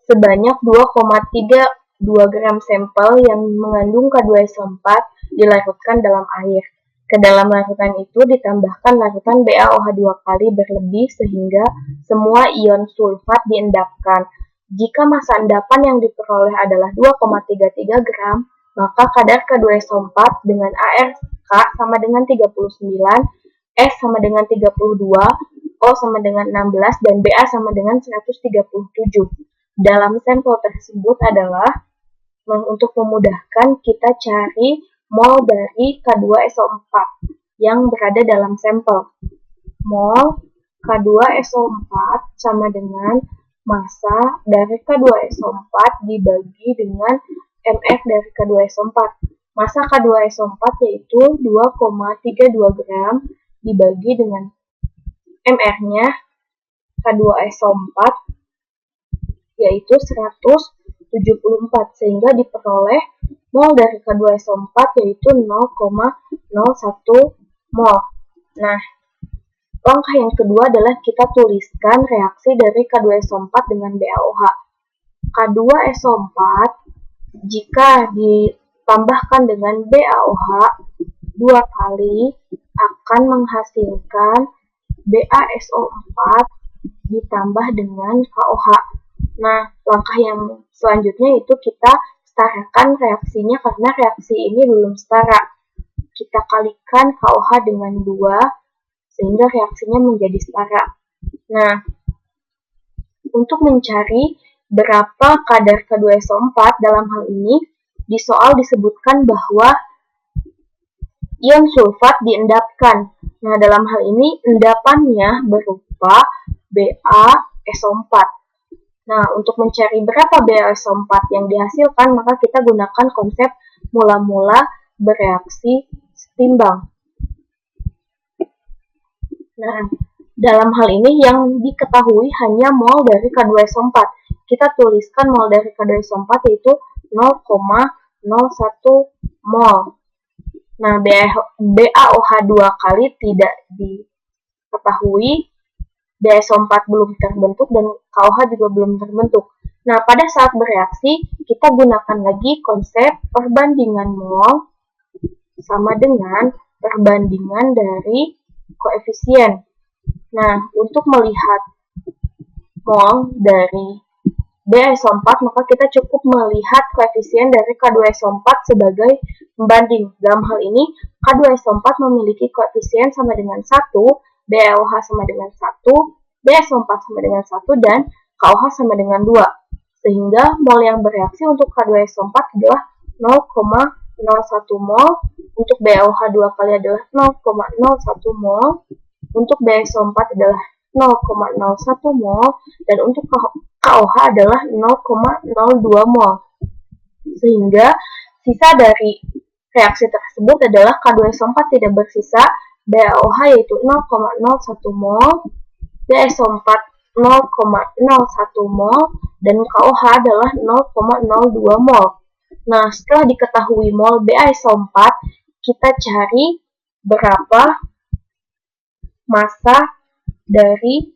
sebanyak 2,32 gram sampel yang mengandung K2SO4 dilarutkan dalam air. Ke dalam larutan itu ditambahkan larutan BaOH 2 kali berlebih sehingga semua ion sulfat diendapkan. Jika massa endapan yang diperoleh adalah 2,33 gram, maka kadar K2SO4 dengan ARK sama dengan 39, S sama dengan 32, O sama dengan 16, dan Ba sama dengan 137. Dalam sampel tersebut adalah, untuk memudahkan, kita cari mol dari K2SO4 yang berada dalam sampel. Mol K2SO4 sama dengan massa dari K2SO4 dibagi dengan MF dari K2SO4. Massa K2SO4 yaitu 2,32 gram dibagi dengan MR-nya K2SO4 yaitu 174, sehingga diperoleh mol dari K2SO4 yaitu 0,01 mol. Nah, langkah yang kedua adalah kita tuliskan reaksi dari K2SO4 dengan BaOH. K2SO4 jika ditambahkan dengan BaOH 2 kali akan menghasilkan BaSO4 ditambah dengan KOH. Nah, langkah yang selanjutnya itu kita setarakan reaksinya karena reaksi ini belum setara. Kita kalikan KOH dengan 2 sehingga reaksinya menjadi setara. Nah, untuk mencari berapa kadar K2SO4 dalam hal ini, di soal disebutkan bahwa ion sulfat diendapkan. Nah, dalam hal ini endapannya berupa BaSO4. Nah, untuk mencari berapa BaSO4 yang dihasilkan, maka kita gunakan konsep mula-mula bereaksi setimbang. Nah, dalam hal ini yang diketahui hanya mol dari K2SO4. Kita tuliskan mol dari K2SO4 yaitu 0,01 mol. Nah, BaOH 2 kali tidak diketahui, BaSO4 belum terbentuk, dan KOH juga belum terbentuk. Nah, pada saat bereaksi, kita gunakan lagi konsep perbandingan mol sama dengan perbandingan dari koefisien. Nah, untuk melihat mol dari BaSO4, maka kita cukup melihat koefisien dari K2SO4 sebagai pembanding. Dalam hal ini, K2SO4 memiliki koefisien sama dengan 1, BaOH sama dengan 1, BaSO4 sama dengan 1, dan KOH sama dengan 2. Sehingga mol yang bereaksi untuk K2SO4 adalah 0,01 mol, untuk BaOH 2 kali adalah 0,01 mol, untuk BaSO4 adalah 0,01 mol, dan untuk KOH adalah 0,02 mol. Sehingga sisa dari reaksi tersebut adalah K2SO4 tidak bersisa, BaOH yaitu 0,01 mol, BaSO4 0,01 mol, dan KOH adalah 0,02 mol. Nah, setelah diketahui mol BaSO4, kita cari berapa massa dari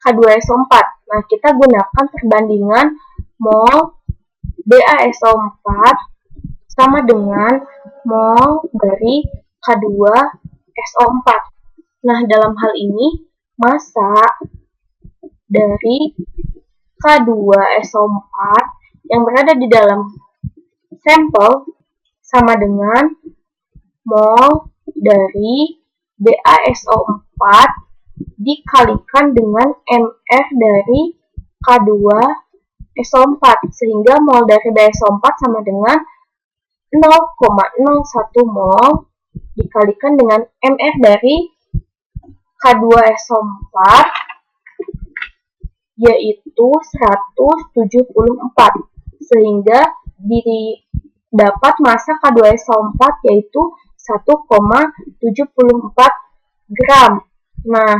K2SO4. Nah, kita gunakan perbandingan mol BaSO4 sama dengan mol dari K2SO4. Nah, dalam hal ini, massa dari K2SO4 yang berada di dalam sampel sama dengan mol dari BaSO4 dikalikan dengan MR dari K2SO4, sehingga mol dari BaSO4 sama dengan 0,01 mol dikalikan dengan MR dari K2SO4 yaitu 174, sehingga didapat massa K2SO4 yaitu 1,74 gram. Nah,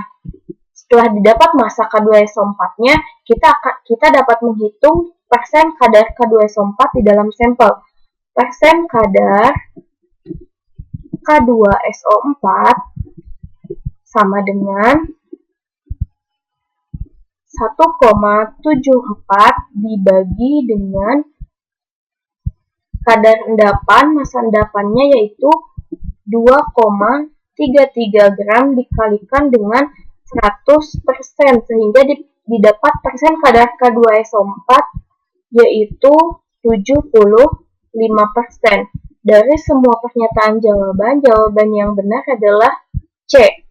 setelah didapat massa K2SO4-nya, kita dapat menghitung persen kadar K2SO4 di dalam sampel. Persen kadar K2SO4 sama dengan 1,74 dibagi dengan kadar endapan, massa endapannya yaitu 2,33 gram dikalikan dengan 100%, sehingga didapat persen kadar K2SO4 yaitu 75%. Dari semua pernyataan jawaban yang benar adalah C,